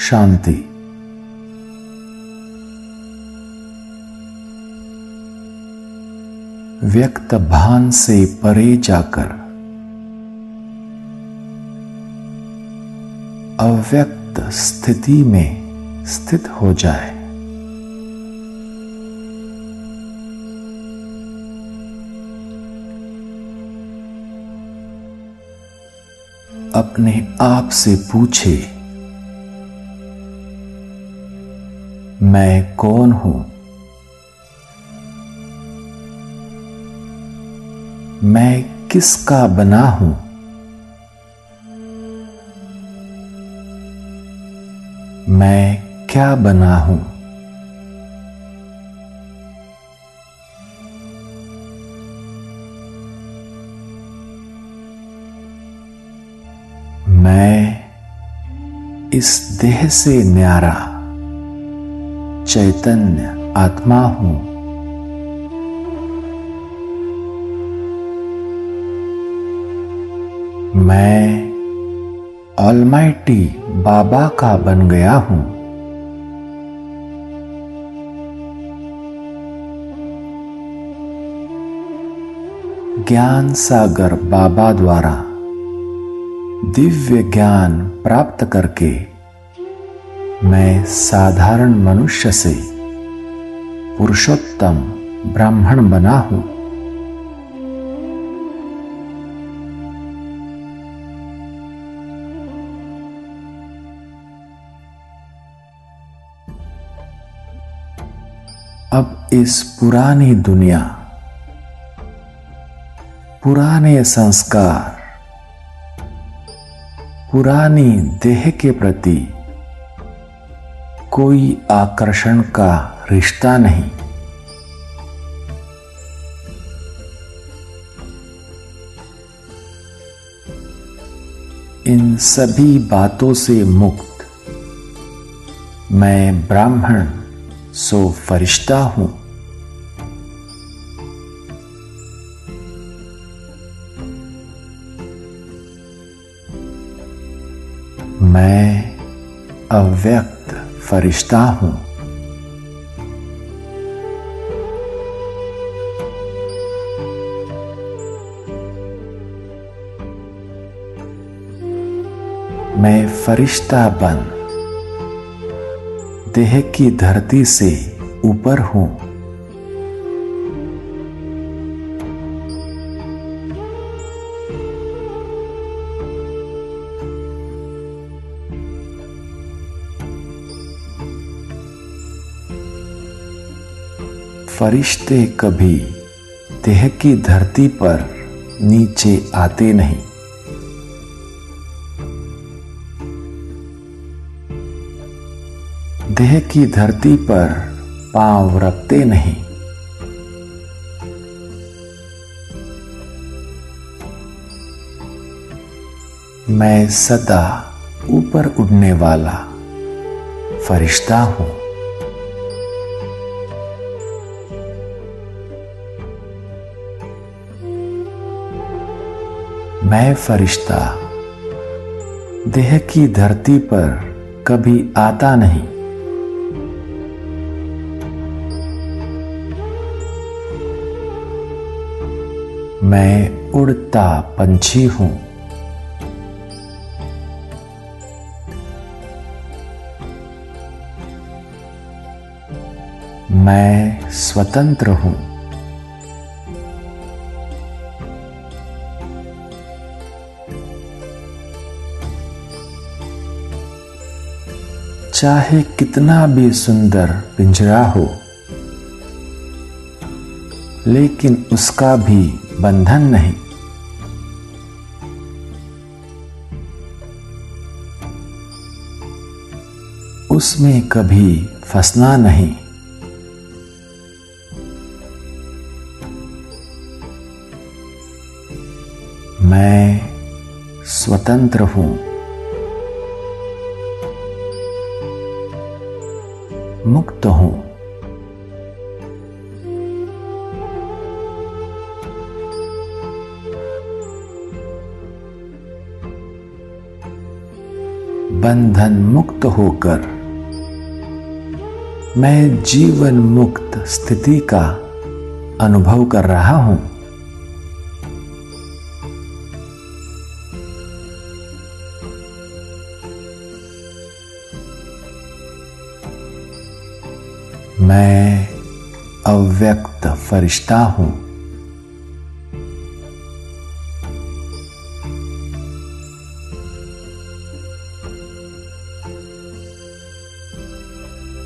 शांति। व्यक्त भान से परे जाकर अव्यक्त स्थिति में स्थित हो जाए। अपने आप से पूछे, मैं कौन हूं? मैं किसका बना हूं? मैं क्या बना हूं? मैं इस देह से न्यारा चैतन्य आत्मा हूं। मैं ऑलमाइटी बाबा का बन गया हूं। ज्ञान सागर बाबा द्वारा दिव्य ज्ञान प्राप्त करके मैं साधारण मनुष्य से पुरुषोत्तम ब्राह्मण बना हूं। अब इस पुरानी दुनिया, पुराने संस्कार, पुरानी देह के प्रति कोई आकर्षण का रिश्ता नहीं। इन सभी बातों से मुक्त मैं ब्राह्मण सो फरिश्ता हूं। मैं अव्यक्त फरिश्ता हूं। मैं फरिश्ता बन देह की धरती से ऊपर हूं। फरिश्ते कभी देह की धरती पर नीचे आते नहीं। देह की धरती पर पांव रखते नहीं। मैं सदा ऊपर उड़ने वाला फरिश्ता हूं। मैं फरिश्ता देह की धरती पर कभी आता नहीं। मैं उड़ता पंछी हूं। मैं स्वतंत्र हूं। चाहे कितना भी सुंदर पिंजरा हो, लेकिन उसका भी बंधन नहीं। उसमें कभी फंसना नहीं। मैं स्वतंत्र हूं। मुक्त हूं। बंधन मुक्त होकर मैं जीवन मुक्त स्थिति का अनुभव कर रहा हूं। मैं अव्यक्त फरिश्ता हूं।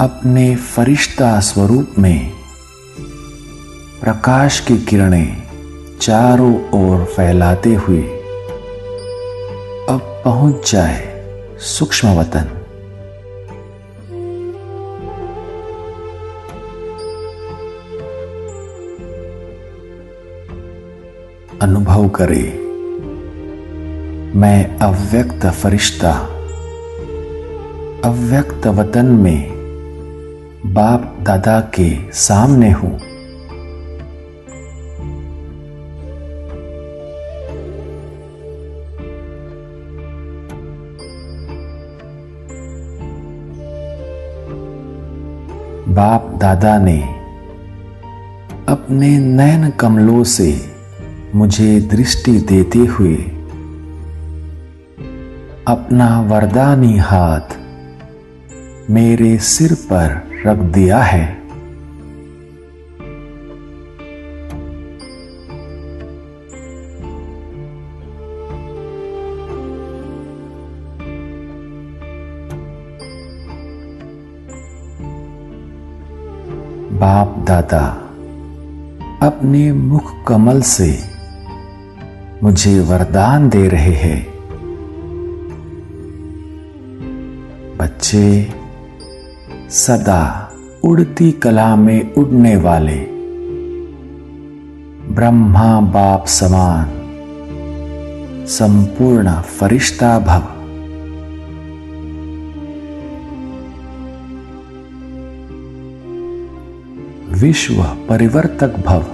अपने फरिश्ता स्वरूप में प्रकाश की किरणें चारों ओर फैलाते हुए अब पहुंच जाए सूक्ष्म वतन। अनुभव करे मैं अव्यक्त फरिश्ता अव्यक्त वतन में बाप दादा के सामने हूं। बाप दादा ने अपने नयन कमलों से मुझे दृष्टि देते हुए अपना वरदानी हाथ मेरे सिर पर रख दिया है। बाप दादा अपने मुख कमल से मुझे वरदान दे रहे हैं। बच्चे सदा उड़ती कला में उड़ने वाले ब्रह्मा बाप समान संपूर्ण फरिश्ता भव। विश्व परिवर्तक भव।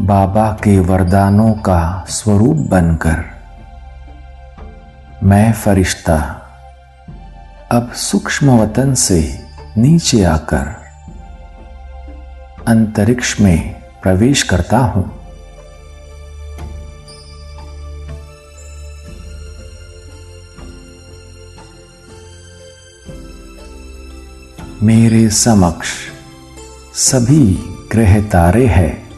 बाबा के वरदानों का स्वरूप बनकर मैं फरिश्ता अब सूक्ष्म वतन से नीचे आकर अंतरिक्ष में प्रवेश करता हूं। मेरे समक्ष सभी ग्रह तारे हैं।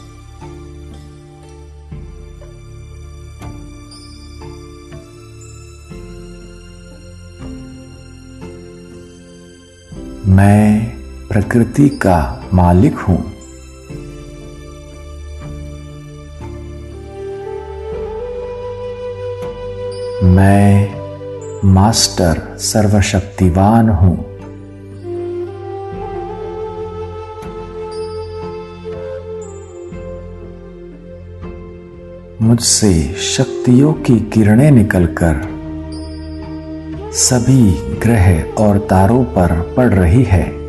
मैं प्रकृति का मालिक हूं। मैं मास्टर सर्वशक्तिवान हूं। मुझसे शक्तियों की किरणें निकलकर सभी ग्रह और तारों पर पड़ रही है।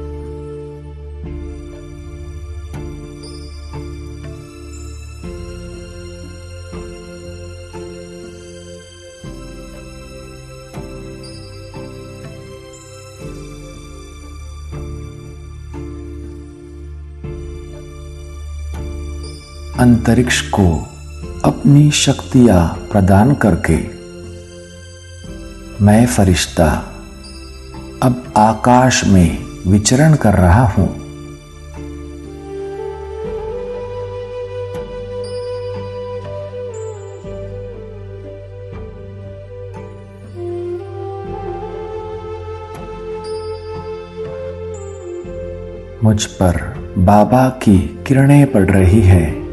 अंतरिक्ष को अपनी शक्तियां प्रदान करके मैं फरिश्ता अब आकाश में विचरण कर रहा हूं। मुझ पर बाबा की किरणें पड़ रही है।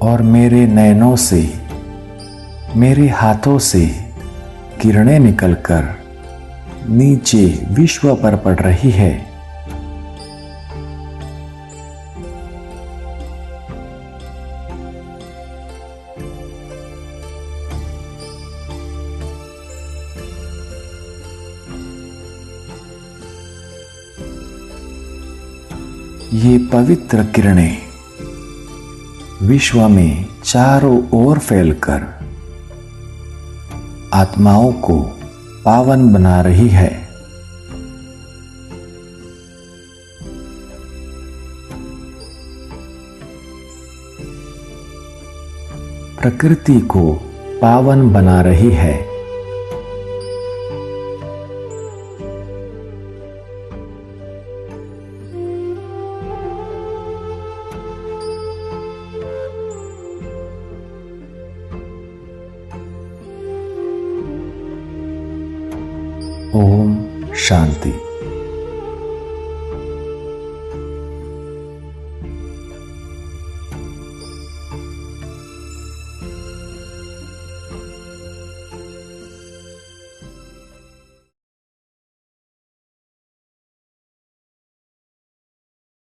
और मेरे नयनों से, मेरे हाथों से किरणें निकलकर नीचे विश्व पर पड़ रही है। ये पवित्र किरणें विश्व में चारों ओर फैलकर आत्माओं को पावन बना रही है। प्रकृति को पावन बना रही है। ओम शांति।